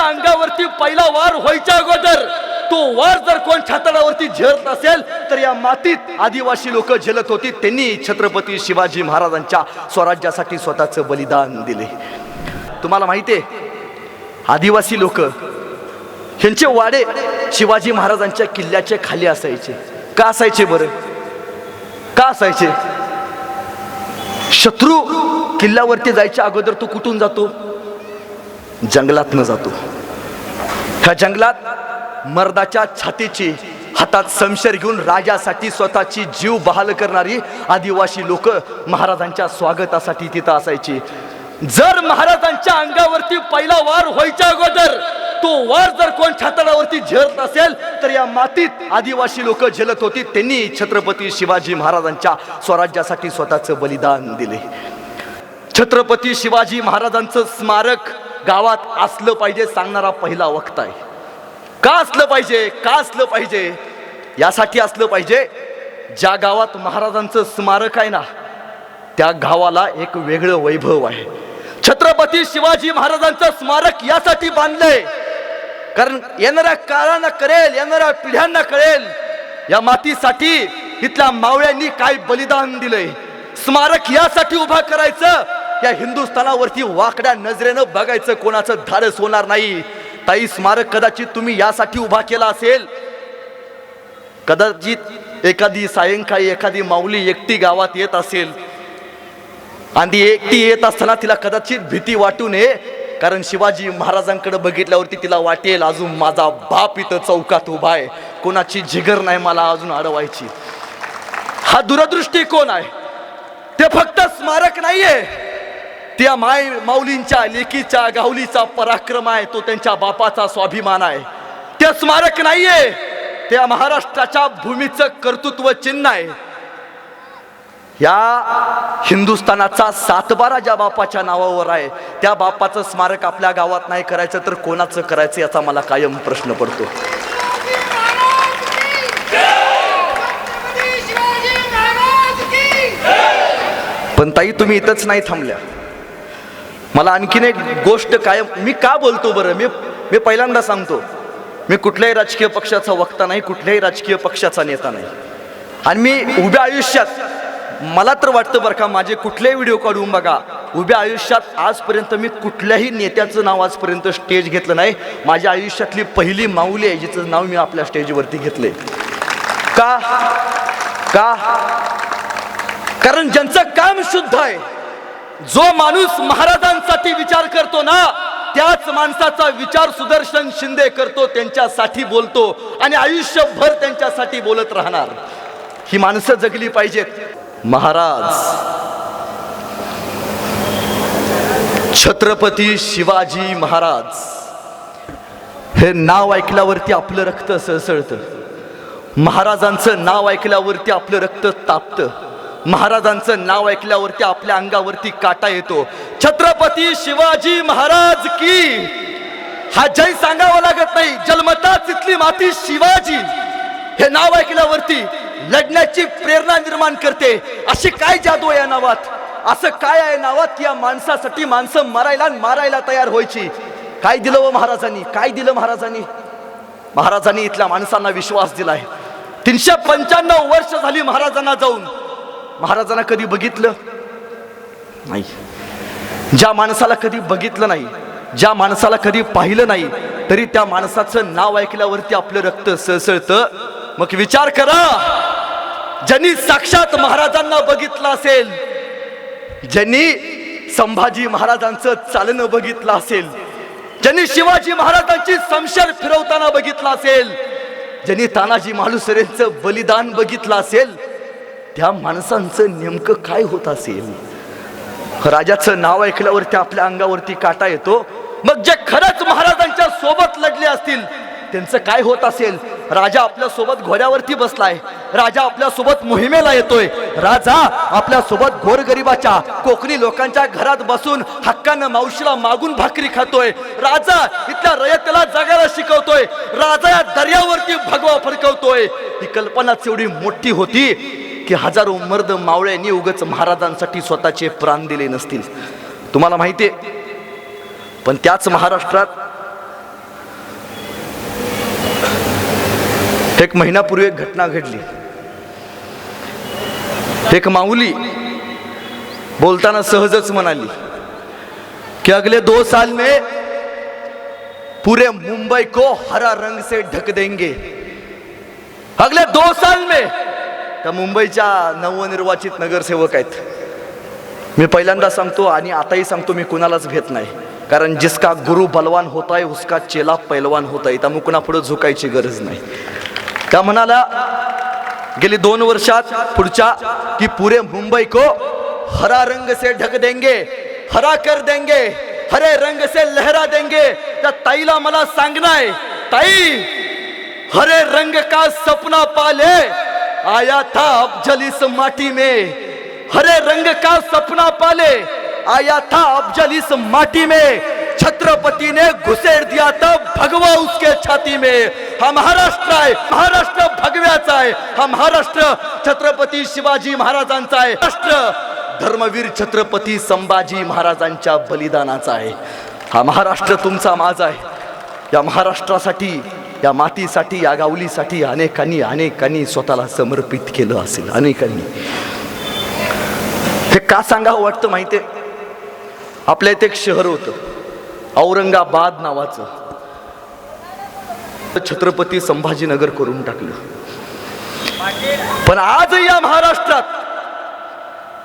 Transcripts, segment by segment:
अंगावरती पहिला वार व्हायच्या अगोदर तो वार जर कोण छातडावरती झेलत असेल तर या मातीत आदिवासी लोक झेलत होती. त्यांनी छत्रपती शिवाजी महाराजांच्या स्वराज्यासाठी स्वतःचं बलिदान दिले. तुम्हाला माहिती आहे आदिवासी लोक ह्यांचे वाडे शिवाजी महाराजांच्या किल्ल्याच्या खाली असायचे. का असायचे बरं? का असायचे? शत्रू किल्ल्यावरती जायच्या अगोदर तो कुठून जातो? जंगलातनं जातो. ह्या जंगलात मर्दाच्या छातीची हातात समशेर घेऊन राजासाठी स्वतःची जीव बहाल करणारी आदिवासी लोक महाराजांच्या स्वागतासाठी तिथं असायची. जर महाराजांच्या अंगावरती पहिला वार व्हायच्या अगोदर तो वार जर कोण छातडावरती झेलत असेल तर या मातीत आदिवासी लोक झेलत होती. त्यांनी छत्रपती शिवाजी महाराजांच्या स्वराज्यासाठी स्वतःचं बलिदान दिले. छत्रपती शिवाजी महाराजांचं स्मारक गावात असलं पाहिजे सांगणारा पहिला वक्ता आहे. का असलं पाहिजे? का असलं पाहिजे? यासाठी असलं पाहिजे ज्या गावात महाराजांचं स्मारक आहे ना त्या गावाला एक वेगळं वैभव आहे. छत्रपती शिवाजी महाराजांचं स्मारक यासाठी बांधलंय कारण येणाऱ्या काळांना कळेल, येणाऱ्या पिढ्यांना कळेल या मातीसाठी इथल्या मावळ्यांनी काय बलिदान दिलंय. स्मारक यासाठी उभा करायचं या हिंदुस्थानावरती वाकड्या नजरेनं बघायचं कोणाचं धाडस होणार नाही. ताई स्मारक कदाचित तुम्ही यासाठी उभा केला असेल. कदाचित एखादी सायंकाळी एखादी माऊली एकटी गावात येत असेल आणि ती एकटी येत असताना तिला कदाचित भीती वाटू नये कारण शिवाजी महाराजांकडे बघितल्यावरती तिला वाटेल अजून माझा बाप इथं चौकात उभा आहे, कोणाची जिगर नाही मला अजून अडवायची. हा दूरदृष्टिकोन आहे. ते फक्त स्मारक नाहीये, त्या माऊलींच्या लेकीच्या गावलीचा पराक्रम आहे, तो त्यांच्या बापाचा स्वाभिमान आहे. ते स्मारक नाहीये, त्या महाराष्ट्राच्या भूमीचं कर्तृत्व चिन्ह आहे. या हिंदुस्थानाचा सातबारा ज्या बापाच्या नावावर आहे त्या बापाचं स्मारक आपल्या गावात नाही करायचं तर कोणाचं करायचं याचा मला कायम प्रश्न पडतो. पण ताई तुम्ही इथंच नाही थांबल्या. मला आणखीन एक गोष्ट कायम मी का बोलतो बरं मी पहिल्यांदा सांगतो मी कुठल्याही राजकीय पक्षाचा वक्ता नाही, कुठल्याही राजकीय पक्षाचा नेता नाही आणि मी उभ्या आयुष्यात मला तर वाटतं बरं का माझे कुठलेही व्हिडिओ काढून बघा उभ्या आयुष्यात आजपर्यंत मी कुठल्याही नेत्याचं नाव आजपर्यंत स्टेज घेतलं नाही. माझ्या आयुष्यातली पहिली माऊली आहे जिचं नाव मी आपल्या स्टेजवरती घेतलंय. का? कारण ज्यांचं काम शुद्ध आहे, जो माणूस महाराजांसाठी विचार करतो ना त्याच माणसाचा विचार सुदर्शन शिंदे करतो, त्यांच्यासाठी बोलतो आणि आयुष्यभर त्यांच्यासाठी बोलत राहणार. ही माणसं जगली पाहिजेत. महाराज छत्रपती शिवाजी महाराज हे नाव ऐकल्यावरती आपलं रक्त सळसळतं. महाराजांचं नाव ऐकल्यावरती आपलं रक्त तापतं. महाराजांचं नाव ऐकल्यावरती आपल्या अंगावरती काटा येतो. छत्रपती शिवाजी महाराज की हा जय सांगावं लागत नाही. जन्मताच इथली माती शिवाजी हे नाव ऐकल्यावरती लढण्याची प्रेरणा निर्माण करते. अशी काय जादू आहे या नावात? असं काय आहे नावात की या माणसासाठी माणसं मारायला तयार व्हायची? काय दिलं व महाराजांनी? काय दिलं महाराजांनी? महाराजांनी इथल्या माणसांना विश्वास दिलाय. 395 वर्ष झाली महाराजांना जाऊन. महाराजांना कधी बघितलं नाही. ज्या माणसाला कधी बघितलं नाही, ज्या माणसाला कधी पाहिलं नाही तरी त्या माणसाचं नाव ऐकल्यावरती आपलं रक्त सळसळतं. मग विचार करा ज्यांनी साक्षात महाराजांना बघितलं असेल, ज्यांनी संभाजी महाराजांचं चालणं बघितलं असेल, ज्यांनी शिवाजी महाराजांची समशेर फिरवताना बघितलं असेल, ज्यांनी तानाजी मालुसरेंचं बलिदान बघितलं असेल, त्या माणसांचं नेमकं काय होत असेल? राजाचं नाव ऐकल्यावरती आपल्या अंगावरती काटा येतो. मग जे खरंच महाराजांच्या सोबत लढले असतील त्यांचं काय होत असेल? राजा आपल्या सोबत घोड्यावरती बसलाय, राजा आपल्या सोबत मोहिमेला येतोय, राजा आपल्या सोबत गोरगरिबाच्या कोकणी लोकांच्या घरात बसून हक्कानं मावशीला मागून भाकरी खातोय, राजा इथल्या रयतेला जगायला शिकवतोय, राजा या दर्यावरती भगवा फडकवतोय. ही कल्पनाच एवढी मोठी होती की हजारो मर्द मावळ्यांनी उगाच महाराजांसाठी स्वतःचे प्राण दिले नसतील. तुम्हाला माहितीये, पण त्याच महाराष्ट्रात एक महिन्यापूर्वी एक घटना घडली. एक माऊली बोलताना सहजच म्हणाली कि अगले 2 साल में पूरे मुंबई को हरा रंग से ढक देंगे. अगले 2 साल में. त्या मुंबईच्या नवनिर्वाचित नगरसेवक आहेत. मी पहिल्यांदा सांगतो आणि आताही सांगतो, मी कुणालाच भेट नाही, कारण जिसका गुरु बलवान होता है उसका चेला पैलवान होता है. त्यामुळे कुणापुढे झुकायची गरज नाही. त्या म्हणाला गेली 2 वर्षात पुढच्या की पूरे मुंबई को हरा रंग से ढक देंगे, हरा कर देंगे, हरे रंग से लहरा देंगे. त्या ताईला मला सांगणं आहे, ताई हरे रंग का सपना पाले आया था अफजल इस माटी में. हरे रंग का सपना पाले आया था अफजल इस माटी में. छत्रपति ने घुसेड़ दिया था भगवा उसके छाती में. हा महाराष्ट्र आहे, महाराष्ट्र भगव्याचा आहे. हा महाराष्ट्र छत्रपती शिवाजी महाराजांचा आहे. राष्ट्र धर्मवीर छत्रपती संभाजी महाराजांच्या बलिदानाचा आहे. हा महाराष्ट्र तुमचा माझा आहे. या महाराष्ट्रासाठी, या मातीसाठी, या गावलीसाठी अनेकांनी स्वतःला समर्पित केलं असेल. अनेकांनी. हे का सांगावं वाटतं माहितीये? आपल्या इथे एक शहर होतं औरंगाबाद नावाचं, छत्रपती संभाजीनगर करून टाकलं. पण आज या महाराष्ट्रात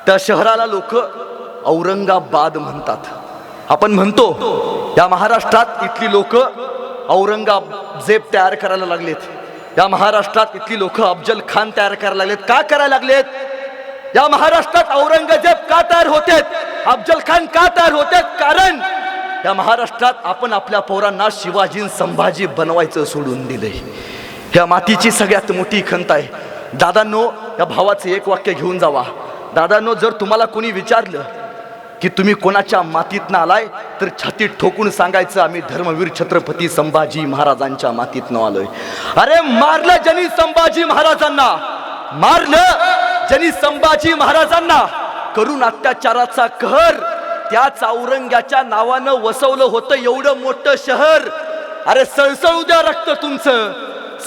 त्या शहराला लोक औरंगाबाद म्हणतात. आपण म्हणतो या महाराष्ट्रात इथली लोक औरंगजेब तयार करायला लागलेत. या महाराष्ट्रात इथली लोक अफजल खान तयार करायला लागलेत. का करायला लागलेत? या महाराष्ट्रात औरंगजेब का तयार होतेत, अफजल खान का तयार होतेत? कारण या महाराष्ट्रात आपण आपल्या पोरांना शिवाजी संभाजी बनवायचं सोडून दिले. ह्या मातीची सगळ्यात मोठी खंत आहे. दादांनो, या भावाचं एक वाक्य घेऊन जावा. दादांनो, जर तुम्हाला कोणी विचारलं की तुम्ही कोणाच्या मातीतनं आलाय, तर छातीत ठोकून सांगायचं आम्ही धर्मवीर छत्रपती संभाजी महाराजांच्या मातीतनं आलोय. अरे मारलं ज्यांनी संभाजी महाराजांना, मारलं ज्यांनी संभाजी महाराजांना, करून अत्याचाराचा कहर त्याच औरंग्याच्या नावानं वसवलं होतं एवढं मोठं शहर. अरे सळसळू द्या रक्त तुमचं,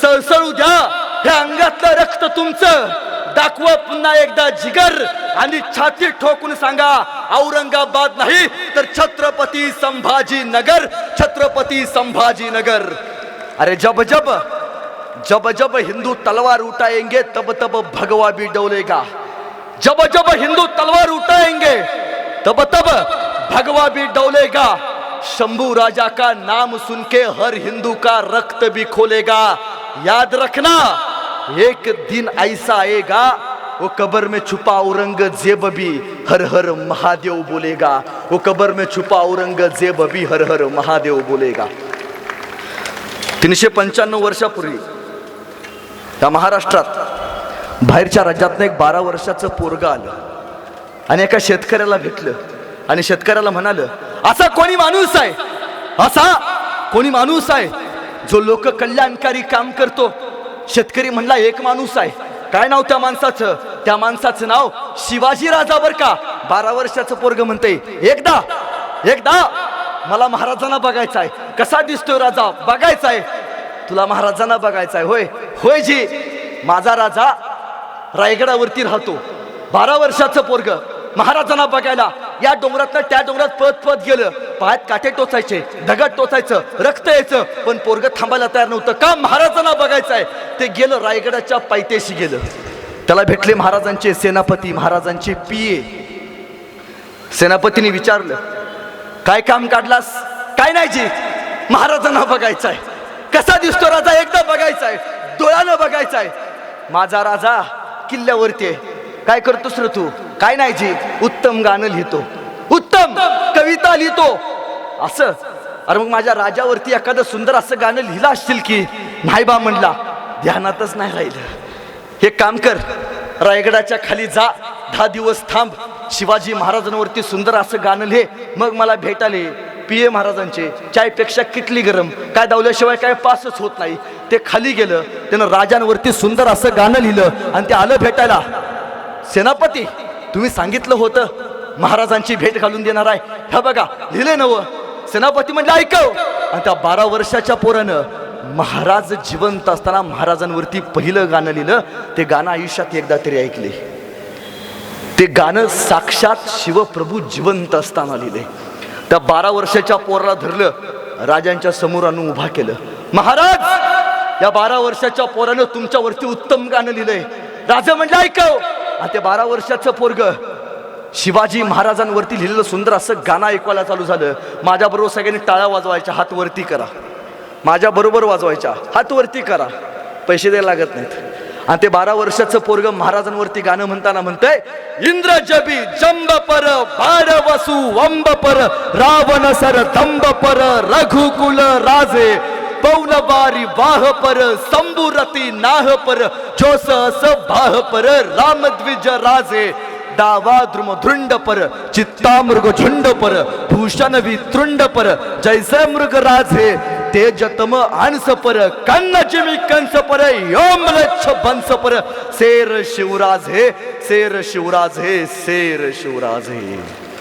सळसळू द्या हे अंगातलं रक्त तुमचं. दाखवा पुन्हा एकदा जिगर आणि छाती ठोकून सांगा औरंगाबाद नाही तर छत्रपती संभाजीनगर, छत्रपती संभाजीनगर. अरे जब जब हिंदू तलवार उठाएंगे तब तब भगवा भी डोलेगा. जब जब हिंदू तलवार उठाएंगे तब तब भगवा भी डोलेगा. शंभू राजा का नाम सुन के हर हिंदू का रक्त भी खोलेगा. याद रखना एक दिन ऐसा आएगा वो कब्र में छुपा औरंगजेब भी हर हर महादेव बोलेगा. वो कब्र में छुपा औरंगजेब भी हर हर महादेव बोलेगा. 395 वर्षापूर्वी या महाराष्ट्रात बाहेरच्या राज्यातनं एक 12 वर्षाचं पोरग आलं आणि एका शेतकऱ्याला भेटलं आणि शेतकऱ्याला म्हणालं, असा कोणी माणूस आहे, असा कोणी माणूस आहे जो लोक कल्याणकारी काम करतो? शेतकरी म्हणला, एक माणूस आहे. काय नाव त्या माणसाचं? त्या माणसाचं नाव शिवाजी राजा बर का. 12 वर्षाचं पोरग म्हणते, एकदा मला महाराजांना बघायचं आहे. कसा दिसतोय राजा? बघायचा आहे. तुला महाराजांना बघायचं आहे? होय जी, माझा राजा रायगडावरती राहतो. 12 वर्षाचं पोरग महाराजांना बघायला या डोंगरात त्या डोंगरात पळत गेलं. पायात काटे टोचायचे, दगड टोचायचं, रक्त यायचं, पण पोरग थांबायला तयार नव्हतं. का? महाराजांना बघायचं आहे. ते गेलं रायगडाच्या पायथ्याशी गेलं. त्याला भेटले महाराजांचे सेनापती, महाराजांचे पिये. सेनापतीने विचारलं, काय काम काढलास? काय नाही जी, महाराजांना बघायचं आहे. कसा दिसतो राजा? एकदा बघायचा आहे, डोळ्यानं बघायचा आहे. माझा राजा किल्ल्यावरती आहे. काय करतोस रे तू? काय नाही जी, उत्तम गाणं लिहितो, उत्तम कविता लिहितो. असं? अरे मग माझ्या राजावरती एखादं सुंदर असं गाणं लिहिलं असतील की? नाही बा म्हणला, ध्यानातच नाही राहिलं. हे काम कर, रायगडाच्या खाली जा, 10 दिवस थांब, शिवाजी महाराजांवरती सुंदर असं गाणं लिहे, मग मला भेटाले. पिये महाराजांचे चायपेक्षा किटली गरम, काय दावल्याशिवाय काय पासच होत नाही. ते खाली गेलं, त्यानं राजांवरती सुंदर असं गाणं लिहिलं आणि ते आलं भेटायला. सेनापती, तुम्ही सांगितलं होतं महाराजांची भेट घालून देणार आहे, हे बघा लिहिले नव. सेनापती म्हणले, ऐकव. आणि त्या 12 वर्षाच्या पोरानं महाराज जिवंत असताना महाराजांवरती पहिलं गाणं लिहिलं. ते गाणं आयुष्यात एकदा तरी ऐकले. ते गाणं साक्षात शिवप्रभू जिवंत असताना लिहिले. त्या 12 वर्षाच्या पोराला धरलं, राजांच्या समोर आणून उभा केलं. महाराज, या 12 वर्षाच्या पोरानं तुमच्यावरती उत्तम गाणं लिहिलंय. राजा म्हणलं ऐकव. आणि ते 12 वर्षाचं पोरग शिवाजी महाराजांवरती लिहिलेलं सुंदर असं गाणं ऐकवायला चालू झालं. माझ्याबरोबर सगळ्यांनी टाळ्या वाजवायच्या, हात वरती करा. माझ्या बरोबर वाजवायच्या, हात वरती करा, पैसे द्यायला लागत नाहीत. आणि ते 12 वर्षाचं पोरग महाराजांवरती गाणं म्हणताना म्हणतंय, इंद्र जबी जंब पर बाळ वसु वंब पर रावण सर दंब पर रघुकुल राजे पौलवारी वाह पर संबुरती नाह पर जोस अस बाह पर रामद्विज राजे डावा द्रुम धृंड पर चित्ता मृग झुंड पर भूषण वितृंड पर जैसे मृग राजे तेजतम हंस पर कन्न जिमी कंस पर योमलक्ष बंस पर शेर शिवराज हे शेर शिवराज हे शेर शिवराज हे.